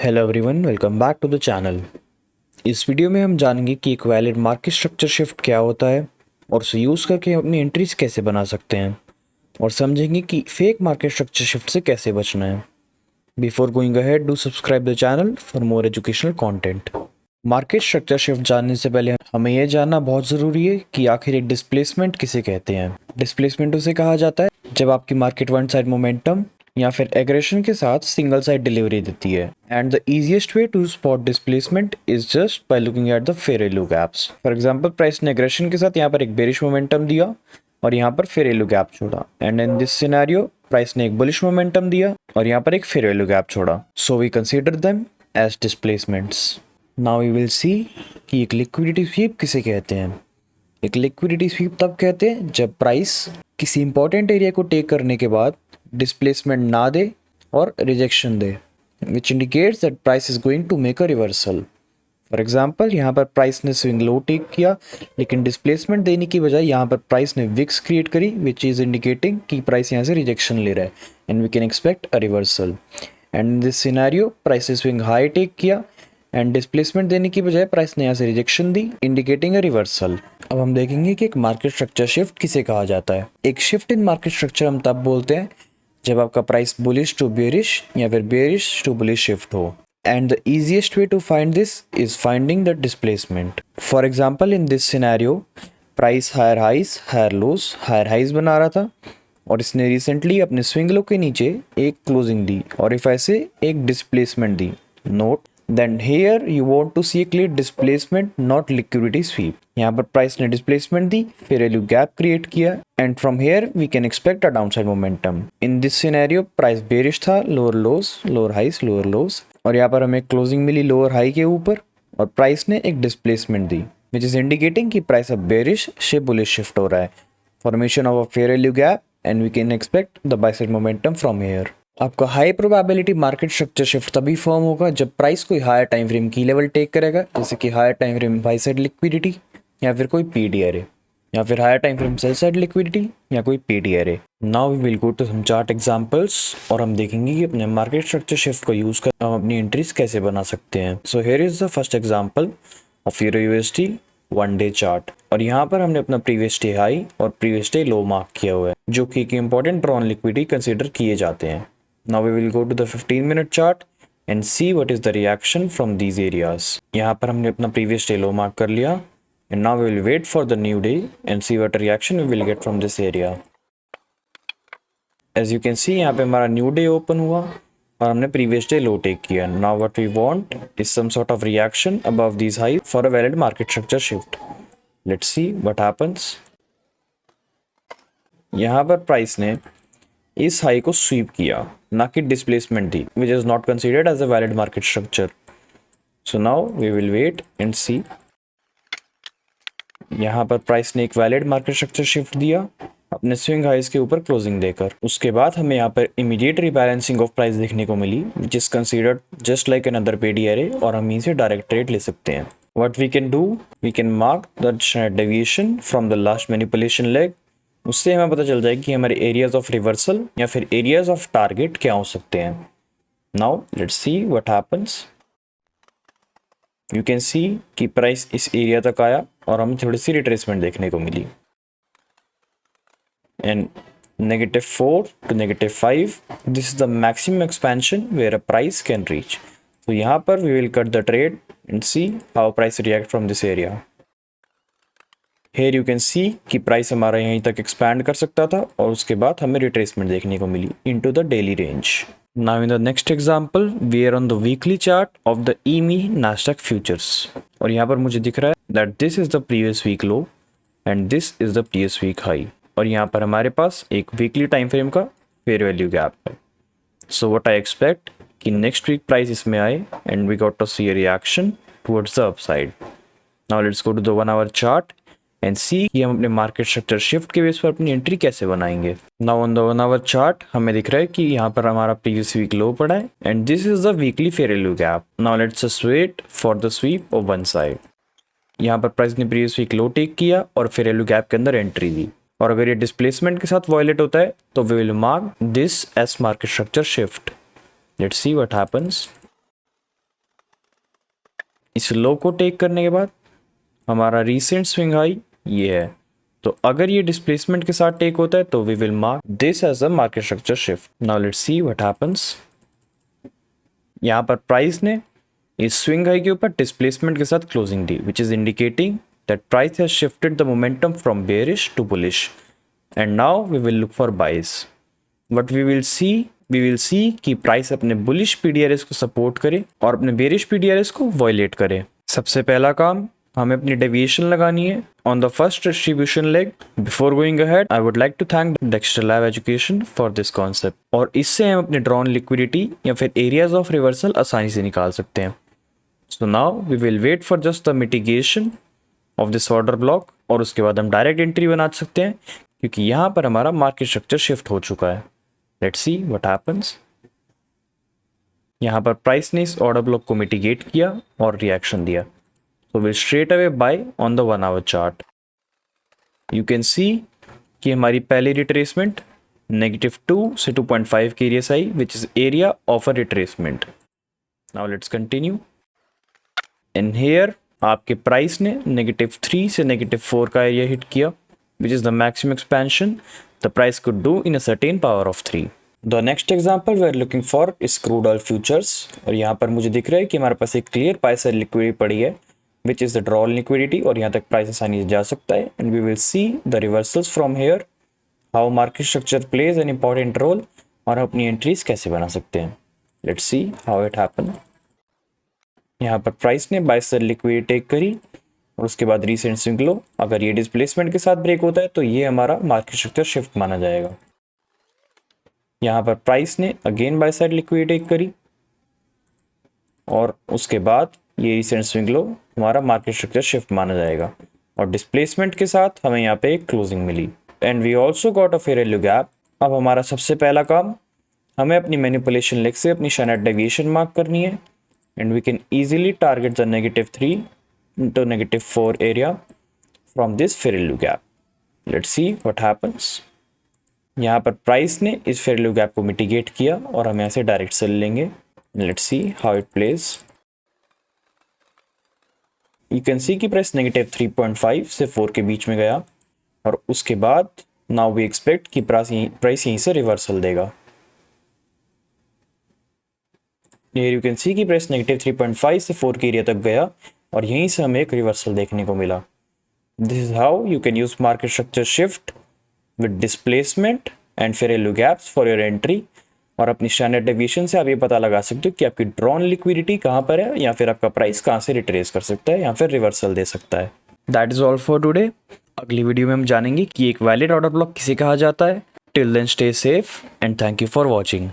Hello everyone, welcome back to the channel. इस video में हम जानेंगे कि एक वैलिड मार्केट स्ट्रक्चर शिफ्ट क्या होता है और उसे यूज़ करके हम अपनी एंट्रीज कैसे बना सकते हैं और समझेंगे कि फेक मार्केट स्ट्रक्चर शिफ्ट से कैसे बचना है। Before going ahead, do subscribe the channel for more educational content. Market structure shift जानने से पहले हमें यह जानना बहुत ज़रूरी है कि आखिर एक डिस्प्लेसमेंट किसे कहते हैं। डिस्प्लेसमेंट उसे कहा जाता है जब आपकी मार्केट वन साइड मोमेंटम या फिर एग्रेशन के साथ सिंगल साइड डिलीवरी देती है। And the easiest way to spot displacement is just by looking at the fair value gaps. For example, price ने एग्रेशन के साथ यहाँ पर एक बेरिश मोमेंटम दिया और यहाँ पर फेयर वैल्यू गैप छोड़ा। And in this scenario price ने एक बुलिश मोमेंटम दिया और यहाँ पर एक फेयर वैल्यू गैप छोड़ा। So we consider them as displacements. Now we will see कि एक लिक्विडिटी स्वीप किसे कहते हैं। एक लिक्विडिटी स्वीप तब कहते हैं जब प्राइस किसी इंपॉर्टेंट एरिया को टेक करने के बाद डिस्प्लेसमेंट ना दे और रिजेक्शन दे, which indicates that price is going to make a reversal. For example, यहाँ पर प्राइस ने स्विंग लो टेक किया लेकिन डिस्प्लेसमेंट देने की बजाय यहाँ पर प्राइस ने विक्स क्रिएट करी, विच इज इंडिकेटिंग कि प्राइस यहाँ से रिजेक्शन ले रहा है and we can expect a reversal. And in this scenario price ने स्विंग हाई टेक किया एंड डिस्प्लेसमेंट देने की बजाय प्राइस ने यहाँ से रिजेक्शन दी, इंडिकेटिंग अ रिवर्सल। अब हम देखेंगे कि एक मार्केट स्ट्रक्चर शिफ्ट किसे कहा जाता है। एक शिफ्ट इन मार्केट स्ट्रक्चर हम तब बोलते हैं जब आपका प्राइस बुलिश टू बेरिश या फिर बेरिश टू बुलिश शिफ्ट हो। And the easiest way to find this is finding the displacement. For example, in this scenario price higher highs बना रहा था और इसने रिसेंटली अपने स्विंग लो के नीचे एक क्लोजिंग दी और इफ ऐसे एक displacement the. Note then here you want to see a clear displacement, not liquidity sweep. यहाँ पर प्राइस ने डिस्प्लेसमेंट दी, फिर वैल्यू गैप क्रिएट किया and from here we can expect a downside momentum. In this scenario price bearish था, lower lows lower highs और यहाँ पर हमें क्लोजिंग मिली लोअर हाई के ऊपर और प्राइस ने एक डिस्प्लेसमेंट दी, विच इज इंडिकेटिंग कि प्राइस अब बेरिश से बुलिश शिफ्ट हो रहा है। Formation of a fair value gap and we can expect the buy side momentum from here. आपका high probability market structure shift तभी फॉर्म होगा जब प्राइस कोई हायर टाइम फ्रेम की लेवल टेक करेगा, जैसे कि higher time frame buy side liquidity या फिर कोई पीडी एरे, या फिर higher time frame sell side liquidity या कोई PD array. Now we will go to some chart examples और हम देखेंगे कि अपने मार्केट स्ट्रक्चर शिफ्ट को यूज कर हम अपनी एंट्रीज कैसे बना सकते हैं। So here is the first example of euro USD one day chart और यहाँ पर हमने अपना प्रीवियस डे हाई और प्रीवियस डे लो मार्क किया हुआ है, जो कि एक इंपॉर्टेंट ड्रॉन लिक्विडिटी कंसिडर किए जाते हैं। Now we will go to the 15-minute chart and see what is the reaction from these areas. यहाँ पर हमने अपना previous day low mark कर लिया and now we will wait for the new day and see what reaction we will get from this area. As you can see, यहाँ पे हमारा new day open हुआ और हमने previous day low take किया. Now what we want is some sort of reaction above these highs for a valid market structure shift. Let's see what happens. यहाँ पर price ने इस हाई को SVEEP किया, ना कि डिस्प्लेसमेंट दी, which is not considered as a valid market structure. So now we will wait and see. यहाँ पर प्राइस ने एक वैलिड मार्केट स्ट्रक्चर शिफ्ट दिया अपने स्विंग हाइज के ऊपर क्लोजिंग देकर। उसके बाद हमें यहाँ पर इमीडिएट रिबैलेंसिंग ऑफ प्राइस देखने को मिली, which is considered just like another PD array और हम इसे डायरेक्ट ट्रेड ले सकते हैं। What we can do, we can mark the deviation from the last manipulation leg. उससे हमें पता चल जाएगा कि हमारे एरियाज ऑफ रिवर्सल या फिर एरियाज ऑफ टारगेट क्या हो सकते हैं। Now let's see what happens. You can see कि प्राइस इस एरिया तक आया और हमें थोड़ी सी रिट्रेसमेंट देखने को मिली and -4 to -5, this is the maximum expansion where a price can reach. तो यहाँ पर we will cut the trade and see how price react from this area. Here you can see कि प्राइस हमारा यहीं तक एक्सपैंड कर सकता था और उसके बाद हमें रिट्रेसमेंट देखने को मिली into the daily range. Now in the next example we are on the weekly chart of the EMI Nasdaq futures और यहाँ पर मुझे दिख रहा है that this is the previous week low and this is the previous week high और यहाँ पर हमारे पास एक वीकली टाइम फ्रेम का फेयर वैल्यू गैप है। So what I expect कि नेक्स्ट वीक प्राइस इसमें आए and we got to see a reaction towards the upside. Now let's go to the 1 hour chart and सी कि हम अपने market structure shift के base पर अपनी एंट्री कैसे बनाएंगे। Now on the 1 our chart हमें दिख रहा है कि यहाँ पर हमारा प्रीवियस वीक लो पड़ा है and this is the weekly fair value gap. Now let's just wait for the sweep of one side. यहाँ पर प्राइस ने प्रीवियस वीक लो टेक किया और फेयर वैल्यू गैप के अंदर एंट्री दी और अगर ये डिस्प्लेसमेंट के साथ वायलेट होता है तो we will mark this as market structure shift. Let's see what happens. इस लो को टेक करने के बाद हमारा रीसेंट स्विंग हाई ये है, तो अगर ये डिस्प्लेसमेंट के साथ टेक होता है तो we will mark this as a market structure shift. Now let's see what happens. यहाँ पर प्राइस ने इस स्विंग हाई के ऊपर डिस्प्लेसमेंट के साथ क्लोजिंग दी, which is indicating that price has shifted the momentum from bearish to bullish and now we will look for buys. But we will see कि प्राइस अपने बुलिश पीडीआरएस को सपोर्ट करे और अपने बेरिश पीडीआरएस को वॉयलेट करे। सबसे पहला काम हमें अपनी डेविएशन लगानी है on the first distribution leg. Before going ahead I would like to thank Dexter Lab Education for this concept. और इससे हम अपने ड्रॉन लिक्विडिटी या फिर एरियाज ऑफ रिवर्सल आसानी से निकाल सकते हैं। So now we will wait for just the mitigation of this order block और उसके बाद हम डायरेक्ट एंट्री बना सकते हैं, क्योंकि यहाँ पर हमारा मार्केट स्ट्रक्चर शिफ्ट हो चुका है। Let's see what happens. यहाँ पर प्राइस ने इस ऑर्डर ब्लॉक को मिटिगेट किया और रिएक्शन दिया, so we'll straight away buy on the 1 hour chart. You can see कि हमारी पहली रिट्रेसमेंट -2 से 2.5 की area I, which is area of a retracement. Now let's continue. And here आपके प्राइस ने -3 से -4 का एरिया हिट किया, which is the maximum expansion the price could do in a certain power of 3. The next example we are looking for is crude oil futures. और यहाँ पर मुझे दिख रहा है कि हमारे पास एक क्लियर बाय साइड लिक्विडिटी पड़ी है, which is the draw liquidity, और यहाँ तक प्राइस आसानी से जा सकता है। and we will see the reversals from here, how market structure plays an important role, और अपनी एंट्रीज कैसे बना सकते हैं। let's see how it happen। यहाँ पर प्राइस ने बाय साइड लिक्विडिटी टेक करी और उसके बाद रीसेंट स्विंग लो। अगर ये डिस्प्लेसमेंट के साथ ब्रेक होता है तो ये हमारा मार्केट स्ट्रक्चर शिफ्ट माना जाएगा। यहाँ पर प्राइस ने again buy side liquidity take करी और उसके बाद ये रिसेंट स्विंग लो हमारा मार्केट स्ट्रक्चर शिफ्ट माना जाएगा और डिस्प्लेसमेंट के साथ हमें यहाँ पे एक क्लोजिंग मिली। And we also got a fair value gap. अब हमारा सबसे पहला काम हमें अपनी मैनिपुलेशन लेग से अपनी स्टैंडर्ड डेविएशन मार्क करनी है and we can easily target the -3 to -4 area from this fair value gap. Let's see what happens. यहाँ पर प्राइस ने इस फेयर वैल्यू गैप को मिटिगेट किया और हम यहाँ से डायरेक्ट सेल लेंगे। Let's see how it plays. You can see कि प्राइस -3.5 से 4 के बीच में गया और उसके बाद नाउ वी एक्सपेक्ट कि प्राइस यहीं से रिवर्सल देगा। यू कैन सी कि प्राइस -3.5 से 4 के एरिया तक गया और यहीं से हमें एक रिवर्सल देखने को मिला। This is how you can use market structure shift with displacement and fair value gaps for your entry. और अपनी स्टैंडर्ड डेविएशन से आप ये पता लगा सकते हो कि आपकी ड्रॉन लिक्विडिटी कहाँ पर है या फिर आपका प्राइस कहाँ से रिट्रेस कर सकता है या फिर रिवर्सल दे सकता है। That is all for today. अगली वीडियो में हम जानेंगे कि एक वैलिड ऑर्डर ब्लॉक किसे कहा जाता है। Till then stay safe and thank you for watching.